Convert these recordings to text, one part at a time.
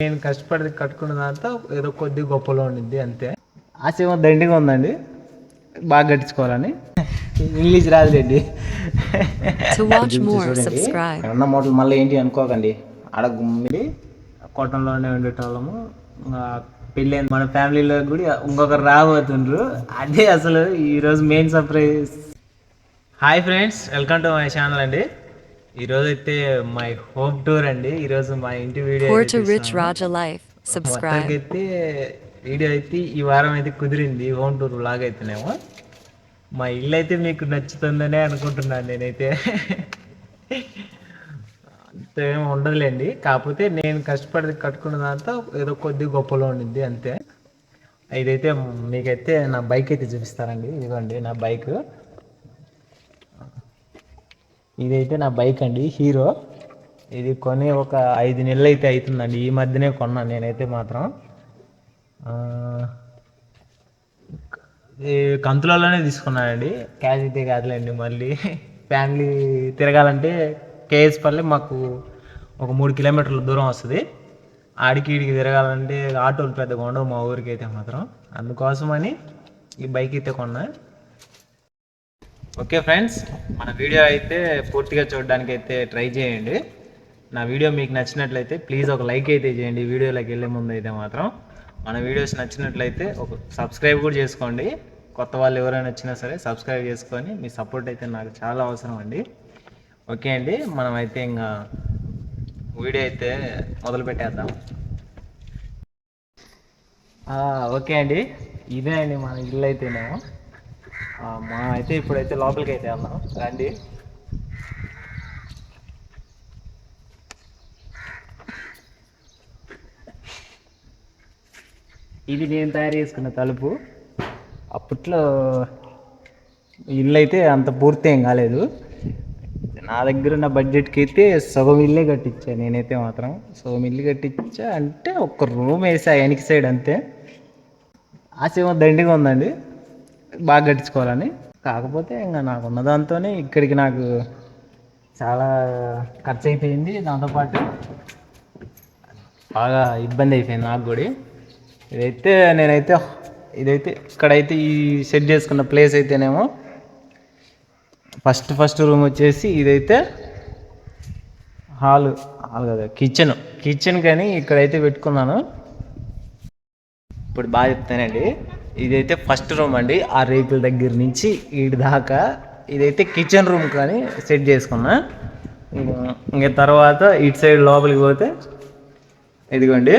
నేను కష్టపడి కట్టుకున్న దాంతో ఏదో కొద్ది గొప్పలో ఉండింది అంతే. ఆశ దండిగా ఉందండి, బాగా కట్టించుకోవాలని. ఇంగ్లీష్ రాదులేండి. చూడండి ఉన్న మూటలు మళ్ళీ ఏంటి అనుకోకండి, ఆడ గుమ్మిడి కోటంలోనే ఉండేటోళ్ళము. పెళ్ళి మన ఫ్యామిలీలో కూడా ఇంకొకరు రాబోతుండ్రు. అదే అసలు ఈరోజు main surprise. Hi friends, welcome to my channel అండి. ఈరోజు అయితే మై హోమ్ టూర్ అండి. ఈరోజు మా ఇంటి వీడియో అయితే వీడియో అయితే ఈ వారం అయితే కుదిరింది. హోమ్ టూర్ లాగా అయితేనేమో మా ఇల్లు అయితే మీకు నచ్చుతుందనే అనుకుంటున్నాను నేనైతే. అంతేమో ఉండదులేండి, కాకపోతే నేను కష్టపడి కట్టుకున్న దాంతో ఏదో కొద్ది గొప్పలో ఉండింది అంతే. ఇదైతే మీకైతే నా బైక్ అయితే చూపిస్తారండి. ఇదిగోండి నా బైక్. ఇదైతే నా బైక్ అండి, హీరో. ఇది కొని ఒక 5 నెలలు అయితే అవుతుందండి. ఈ మధ్యనే కొన్నాను నేనైతే మాత్రం. ఈ కంతులలోనే తీసుకున్నానండి, క్యాష్ అయితే కాదులేండి. మళ్ళీ ఫ్యామిలీ తిరగాలంటే కేఎస్పల్లి మాకు ఒక 3 కిలోమీటర్ల దూరం వస్తుంది. ఆడికి ఈడికి తిరగాలంటే ఆటోలు పెద్దగా ఉండవు మా ఊరికి అయితే మాత్రం. అందుకోసమని ఈ బైక్ అయితే కొన్నా. ఓకే ఫ్రెండ్స్, మన వీడియో అయితే పూర్తిగా చూడడానికి అయితే ట్రై చేయండి. నా వీడియో మీకు నచ్చినట్లయితే ప్లీజ్ ఒక లైక్ అయితే చేయండి. వీడియోలోకి వెళ్ళే ముందు అయితే మాత్రం మన వీడియోస్ నచ్చినట్లయితే ఒక సబ్స్క్రైబ్ కూడా చేసుకోండి. కొత్త వాళ్ళు ఎవరైనా వచ్చినా సరే సబ్స్క్రైబ్ చేసుకొని మీ సపోర్ట్ అయితే నాకు చాలా అవసరం అండి. ఓకే అండి, మనం అయితే ఇంకా వీడియో అయితే మొదలు పెట్టేద్దాం. ఓకే అండి, ఇదే అండి మన ఇల్లు అయితేనేమో. మా అయితే ఇప్పుడైతే లోపలికి అయితే వెళ్దాం రండి. ఇది నేను తయారు చేసుకున్న తలుపు. అప్పట్లో ఇల్లు అయితే అంత పూర్తి ఏం కాలేదు. నా దగ్గర ఉన్న బడ్జెట్కి అయితే సగం ఇల్లే కట్టించా నేనైతే మాత్రం. సగం ఇల్లు కట్టించా అంటే ఒక రూమ్ వేసా వెనక సైడ్ అంతే. ఆశ దండిగా ఉందండి, బాగా కట్టించుకోవాలని. కాకపోతే ఇంకా నాకు ఉన్న దాంతోనే ఇక్కడికి నాకు చాలా ఖర్చు అయిపోయింది. దాంతోపాటు బాగా ఇబ్బంది అయిపోయింది నాకు కూడా. ఇదైతే ఇక్కడైతే ఈ సెట్ చేసుకున్న ప్లేస్ అయితేనేమో ఫస్ట్ రూమ్ వచ్చేసి ఇదైతే హాల్ కదా, కిచెన్ కానీ ఇక్కడైతే పెట్టుకున్నాను. ఇప్పుడు బాగా చెప్తానండి. ఇదైతే ఫస్ట్ రూమ్ అండి, ఆ రేకుల దగ్గర నుంచి వీడి దాకా. ఇదైతే కిచెన్ రూమ్ కానీ సెట్ చేసుకున్నా. ఇంకా తర్వాత ఇటు సైడ్ లోపలికి పోతే ఇదిగోండి,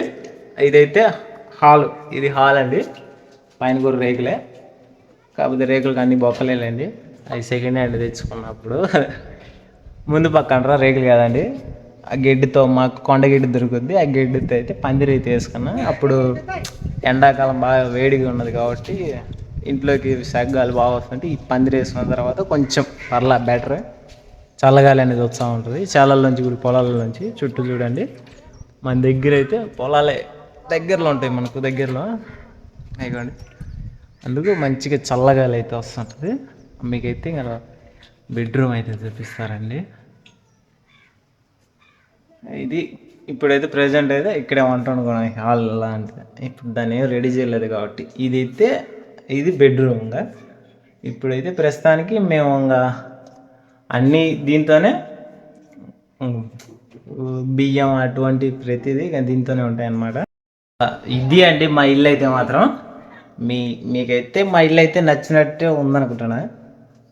ఇదైతే హాల్. ఇది హాల్ అండి, పైన కూడా రేకులే. కాకపోతే రేకులకు అన్ని బొక్కలేండి, అవి సెకండ్ హ్యాండ్ తెచ్చుకున్నప్పుడు. ముందు పక్కన రేకులు కాదండి, ఆ గడ్డితో మాకు కొండ గడ్డి దొరుకుద్ది. ఆ గడ్డితో అయితే పందిరి అయితే వేసుకున్నా. అప్పుడు ఎండాకాలం బాగా వేడిగా ఉన్నది కాబట్టి ఇంట్లోకి సగ్గాలు బాగా వస్తుంటే ఈ పందిరి వేసుకున్న తర్వాత కొంచెం పర్లా బెటర్, చల్లగాలి అనేది వస్తూ ఉంటుంది. చాలల్లోంచి కూడా పొలాల నుంచి చుట్టూ చూడండి. మన దగ్గర అయితే పొలాలే దగ్గరలో ఉంటాయి మనకు, దగ్గరలో ఇవ్వండి. అందుకు మంచిగా చల్లగాలి అయితే వస్తుంటుంది. మీకైతే ఇంకా బెడ్రూమ్ అయితే చూపిస్తారండి. ఇది ఇప్పుడైతే ప్రజెంట్ అయితే ఇక్కడే వంట అనుకోండి, హాల్ లాంటిది. ఇప్పుడు దాన్ని ఏం రెడీ చేయలేదు కాబట్టి ఇది బెడ్రూమ్. ఇంకా ఇప్పుడైతే ప్రస్తుతానికి మేము ఇంకా అన్నీ దీంతోనే, బియ్యం అటువంటి ప్రతిదీ దీంతోనే ఉంటాయన్నమాట. ఇది అండి మా ఇల్లు అయితే మాత్రం. మీకైతే మా ఇల్లు అయితే నచ్చినట్టే ఉందనుకుంటున్నా.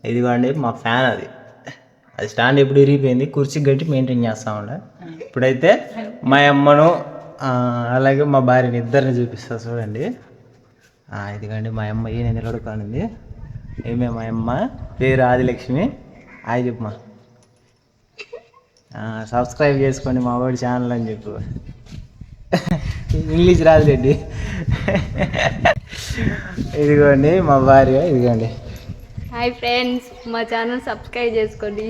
ఇదిగోండి మా ఫ్యాన్, అది స్టాండ్ ఎప్పుడు విరిగిపోయింది, కుర్చీ గట్టి మెయింటైన్ చేస్తూ ఉండే. ఇప్పుడైతే మా అమ్మను అలాగే మా భార్యని ఇద్దరిని చూపిస్తా చూడండి. ఇదిగోండి మా అమ్మ, ఈయన నిలబడుకోనింది. మా అమ్మ పేరు ఆదిలక్ష్మి. హాయ్ చెప్పమ్మా. సబ్స్క్రైబ్ చేసుకోండి మా వాడి ఛానల్ అని చెప్పు. ఇంగ్లీష్ రాదులేండి. ఇదిగోండి మా భార్య. ఇదిగోండి, హాయ్ ఫ్రెండ్స్, మా ఛానల్ సబ్స్క్రైబ్ చేసుకోండి.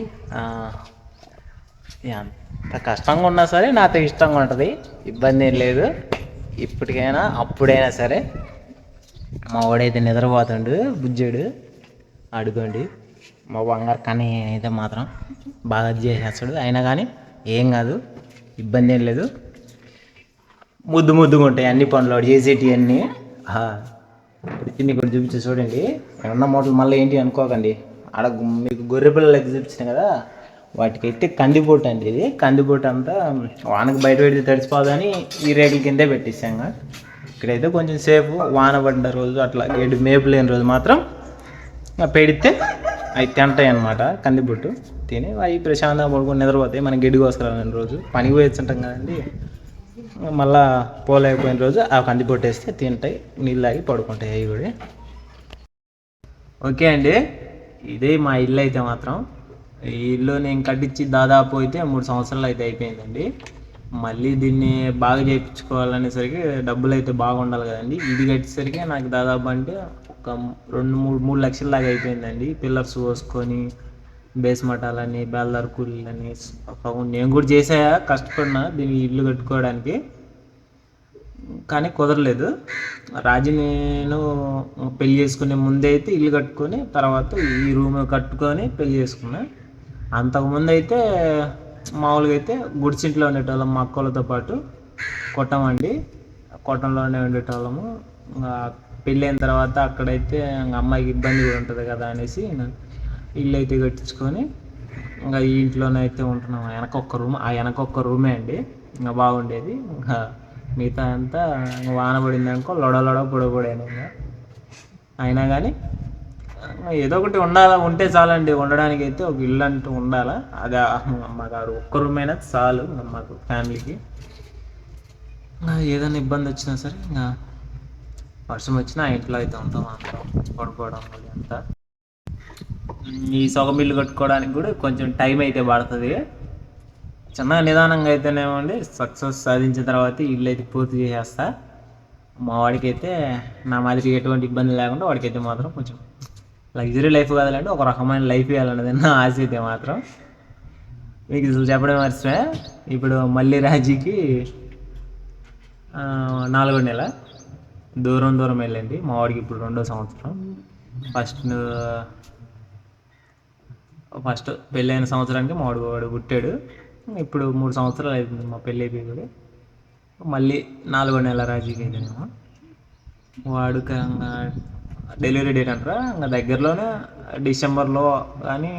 ఎంత కష్టంగా ఉన్నా సరే నాతో ఇష్టంగా ఉంటుంది, ఇబ్బంది ఏం లేదు. ఇప్పటికైనా అప్పుడైనా సరే. మా వాడైతే నిద్రపోతాడు బుజ్జాడు. అడుగోండి మా బంగారు కానీ అయితే మాత్రం బాగా చేసేస్తాడు. అయినా కానీ ఏం కాదు, ఇబ్బంది ఏం లేదు. ముద్దుగా ఉంటాయి అన్ని పనులు వాడు చేసేటివి అన్నీ. తిని కూడా చూపించి చూడండి. ఉన్న మూటలు మళ్ళీ ఏంటి అనుకోకండి. ఆడ మీకు గొర్రె పిల్లలు అయితే చూపించాను కదా, వాటికైతే కందిపోటు అండి. ఇది కందిపోటు అంతా వానకు బయట పెడితే తడిచిపోదని ఈ రేకుల కిందే పెట్టేసాం. ఇక్కడైతే కొంచెం సేపు వాన పడ్డ రోజు అట్లా గడ్డి మేపు లేని రోజు మాత్రం పెడితే అవి తింటాయి అన్నమాట. కందిపోటు తిని అవి ప్రశాంతంగా పడుకొని నిద్రపోతాయి. మనం గడ్డి కోసుకురాలని రోజు పనికి పోయించుంటాం కదండి, మళ్ళా పోలేకపోయిన రోజు ఆ కందిపోటు వేస్తే తింటాయి, నీళ్ళు తాగి పడుకుంటాయి అవి కూడా. ఓకే అండి, ఇదే మా ఇల్లు అయితే మాత్రం. ఈ ఇల్లు నేను కట్టించి దాదాపు అయితే 3 సంవత్సరాలు అయితే అయిపోయిందండి. మళ్ళీ దీన్ని బాగా చేయించుకోవాలనేసరికి డబ్బులు అయితే బాగా ఉండాలి కదండి. ఇది కట్టేసరికి నాకు దాదాపు అంటే ఒక 2-3 లక్షల దాకా అయిపోయిందండి. పిల్లర్స్ పోసుకొని బేస్ మటాలని బేల్దార్ కూలీలని నేను కూడా చేసా, కష్టపడినా దీన్ని ఇల్లు కట్టుకోవడానికి. కానీ కుదరలేదు. రాజు నేను పెళ్లి చేసుకునే ముందే అయితే ఇల్లు కట్టుకొని తర్వాత ఈ రూమ్ కట్టుకొని పెళ్లి చేసుకున్నా. అంతకుముందు అయితే మామూలుగా అయితే గుడిసింట్లో ఉండేటోళ్ళం మా అక్కలతో పాటు. కొట్టమండి, కొట్టంలోనే ఉండేటోళ్ళము. పెళ్ళి అయిన తర్వాత అక్కడైతే అమ్మాయికి ఇబ్బంది కూడా ఉంటుంది కదా అనేసి ఇల్లు అయితే కట్టించుకొని ఇంకా ఈ ఇంట్లోనే అయితే ఉంటున్నాం. వెనకొక్క రూమే అండి, ఇంకా బాగుండేది. ఇంకా మిగతా అంతా వాన పడిందనుకో లొడ పొడబడాను. ఇంకా అయినా కానీ ఏదో ఒకటి ఉంటే చాలండి. ఉండడానికి అయితే ఒక ఇల్లు అంటూ ఉండాలా. అది మాకు ఒక్క రూమ్ అయినా చాలు మాకు ఫ్యామిలీకి. ఏదైనా ఇబ్బంది వచ్చినా సరే ఇంకా వర్షం వచ్చినా ఆ ఇంట్లో అయితే ఉంటాం అందరం పడుకోవడం వల్ల అంతా. ఈ సొగం ఇల్లు కట్టుకోవడానికి కూడా కొంచెం టైం అయితే పడుతుంది. చిన్నగా నిదానంగా అయితేనేమండి సక్సెస్ సాధించిన తర్వాత ఇల్లు అయితే పూర్తి చేసేస్తా. మా వాడికి అయితే నా మాదిరి ఎటువంటి ఇబ్బంది లేకుండా వాడికైతే మాత్రం కొంచెం లగ్జరీ లైఫ్ కాదంటే ఒక రకమైన లైఫ్ ఇవ్వాలన్నది నా ఆశ అయితే మాత్రం. మీకు అసలు చెప్పడం మర్చిపోయా, ఇప్పుడు మళ్ళీ రాజీకి 4వ నెల దూరం వెళ్ళండి. మా వాడికి ఇప్పుడు 2వ సంవత్సరం. ఫస్ట్ పెళ్ళైన సంవత్సరానికి మా వాడు పుట్టాడు. ఇప్పుడు 3 సంవత్సరాలు అవుతుంది మా పెళ్ళి అయిపోయి కూడా. మళ్ళీ 4వ నెల రాజీకి అయితేనేమో వాడుక డెలివరీ డేట్ అంటారా ఇంకా దగ్గరలోనే డిసెంబర్లో కానీ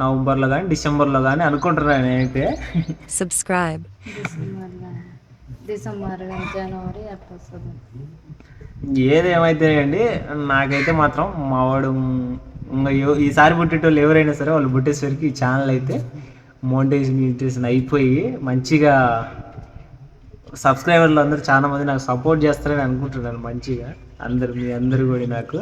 నవంబర్లో కానీ డిసెంబర్లో కానీ అనుకుంటున్నాను నేనైతే. సబ్స్క్రైబ్ డిసెంబర్ జనవరి అట్లా వస్తుంది. ఏదేమైతే అండి నాకైతే మాత్రం మా వాడు ఇంకా ఈసారి పుట్టేటోళ్ళు ఎవరైనా సరే వాళ్ళు పుట్టేసరికి ఈ ఛానల్ అయితే మోనిటైజేషన్ అయిపోయి మంచిగా సబ్స్క్రైబర్లు అందరూ చాలా మంది నాకు సపోర్ట్ చేస్తారని అనుకుంటున్నాను. మంచిగా మీ అందరు కూడా నాకు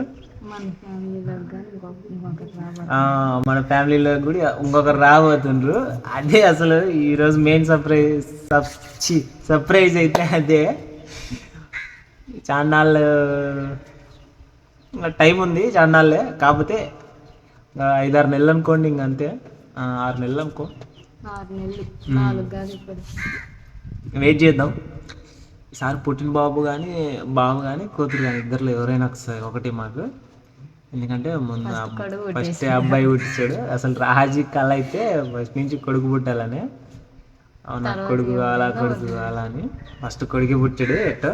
మన ఫ్యామిలీలో కూడా ఇంకొకరు రాబోతుండ్రు. అదే అసలు ఈరోజు మెయిన్ సర్ప్రైజ్ అయితే అదే. చాన్నాళ్ళు టైం ఉంది, చాన్నాళ్ళే కాకపోతే 5-6 నెలలు అనుకోండి. ఇంకంతే 6 నెలలు అనుకో, 6 నెలలు 4 కాదు ఇప్పుడు. వెయిట్ చేద్దాం. ఈసారి పుట్టిన బాబు కానీ కూతురు కానీ ఇద్దరులో ఎవరైనా ఒకటి మాకు. ఎందుకంటే ముందు ఫస్ట్ అబ్బాయి పుట్టించాడు. అసలు రాజీ కళ అయితే ఫస్ట్ నుంచి కొడుకు పుట్టాలని, నాకు కొడుకు కావాలా అని ఫస్ట్ కొడుకు పుట్టాడు. ఎట్టో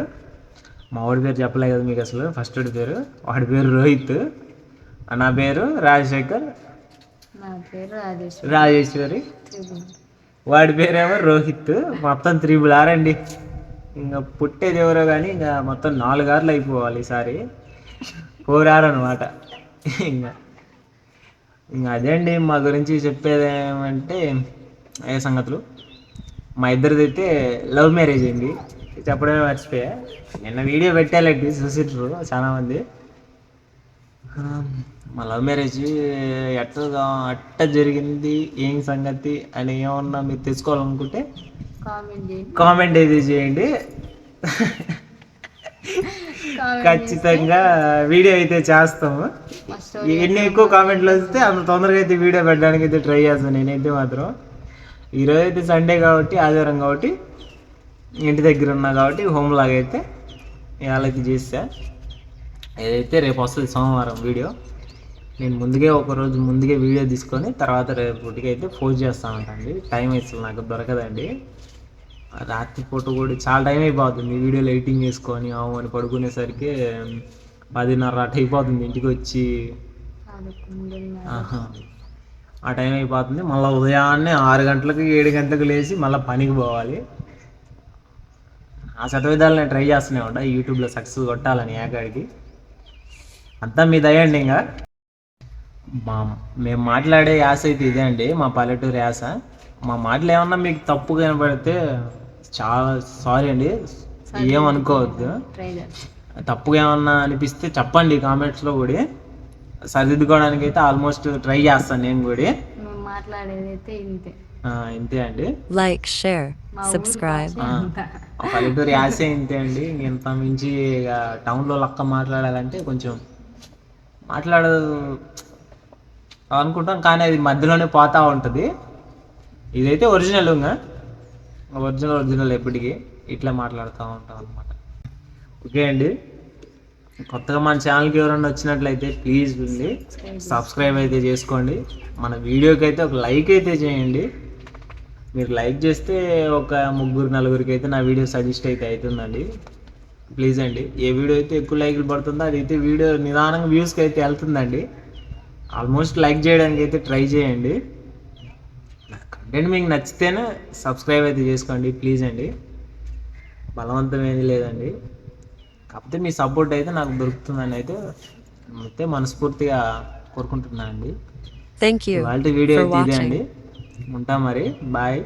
మా వాడి పేరు చెప్పలే కదా మీకు అసలు. ఫస్ట్ వాడి పేరు రోహిత్, నా పేరు రాజశేఖర్, రాజేశ్వరి, వాడి పేరేమో రోహిత్. మొత్తం 3R అండి. ఇంకా పుట్టేది ఎవరో కానీ ఇంకా మొత్తం 4 అయిపోవాలి ఈసారి. 4R అనమాట. ఇంకా అదే అండి మా గురించి చెప్పేది ఏమంటే ఏ సంగతులు. మా ఇద్దరిదైతే లవ్ మ్యారేజ్ అయింది, చెప్పడమే మర్చిపోయా. నిన్న వీడియో పెట్టాలండి, చూసిట్రు చాలామంది. మా లవ్ మ్యారేజ్ అట్ట జరిగింది ఏం సంగతి అని ఏమన్నా మీరు తెలుసుకోవాలనుకుంటే కామెంట్ అయితే చేయండి. ఖచ్చితంగా వీడియో అయితే చేస్తాము. ఎన్ని ఎక్కువ కామెంట్లు వస్తే అంత తొందరగా అయితే వీడియో పెట్టడానికి అయితే ట్రై చేస్తాను నేనైతే మాత్రం. ఈరోజు అయితే సండే కాబట్టి, ఆదివారం కాబట్టి, ఇంటి దగ్గర ఉన్నా కాబట్టి హోమ్ లాగా అయితే ఇవాళ చేస్తా. ఏదైతే రేపు వస్తుంది సోమవారం వీడియో. నేను ఒకరోజు ముందుగా వీడియో తీసుకొని తర్వాత రేపటికి అయితే పోస్ట్ చేస్తూ ఉంటానండి. టైం అయితే నాకు దొరకదండి. రాత్రిపూట కూడా చాలా టైం అయిపోతుంది వీడియోలు ఎడిటింగ్ చేసుకొని అని పడుకునేసరికి 10:30 అటు అయిపోతుంది ఇంటికి వచ్చి. ఆహా. ఆ టైం అయిపోతుంది. మళ్ళీ ఉదయాన్నే 6 గంటలకు 7 గంటలకు లేచి మళ్ళీ పనికి పోవాలి. ఆ శతవిధాలు నేను ట్రై చేస్తూనే ఉంటా యూట్యూబ్లో సక్సెస్ కొట్టాలని ఏకాడికి. అంతా మీ దయండి. ఇంకా మేము మాట్లాడే యాస అయితే ఇదే అండి, మా పల్లెటూరు యాస. మా మాటలు ఏమన్నా మీకు తప్పు కనపడితే చాలా సారీ అండి, ఏమనుకోవద్దు. తప్పుగా ఏమన్నా అనిపిస్తే చెప్పండి కామెంట్స్లో కూడా, సరిదిద్దుకోవడానికి అయితే ఆల్మోస్ట్ ట్రై చేస్తాను నేను కూడా. మాట్లాడేది అయితే ఇంతే. ఇంతే అండి. Like, share, subscribe. పల్లెటూరు యాసే ఇంతే అండి. ఇంత మించి టౌన్లో లక్క మాట్లాడాలంటే కొంచెం అనుకుంటాం, కానీ అది మధ్యలోనే పోతూ ఉంటుంది. ఇదైతే ఒరిజినల్ ఎప్పటికీ ఇట్లా మాట్లాడుతూ ఉంటాం అనమాట. ఓకే అండి, కొత్తగా మన ఛానల్కి ఎవరైనా వచ్చినట్లయితే ప్లీజ్ అండి సబ్స్క్రైబ్ అయితే చేసుకోండి. మన వీడియోకి అయితే ఒక లైక్ అయితే చేయండి. మీరు లైక్ చేస్తే ఒక 3-4 అయితే నా వీడియో సజెస్ట్ అయితే అవుతుందండి. ప్లీజ్ అండి, ఏ వీడియో అయితే ఎక్కువ లైక్లు పడుతుందో అదైతే వీడియో నిదానంగా వ్యూస్కి అయితే వెళ్తుందండి. ఆల్మోస్ట్ లైక్ చేయడానికి అయితే ట్రై చేయండి. కంటెంట్ మీకు నచ్చితేనే సబ్స్క్రైబ్ అయితే చేసుకోండి ప్లీజ్ అండి. బలవంతం ఏమీ లేదండి, కాకపోతే మీ సపోర్ట్ అయితే నాకు దొరుకుతుందని అయితే మనస్ఫూర్తిగా కోరుకుంటున్నాను అండి. థ్యాంక్ యూ వాళ్ళ వీడియో ఫర్ అయితే ఇదే వాచింగ్. అండి. ఉంటా మరి, బాయ్.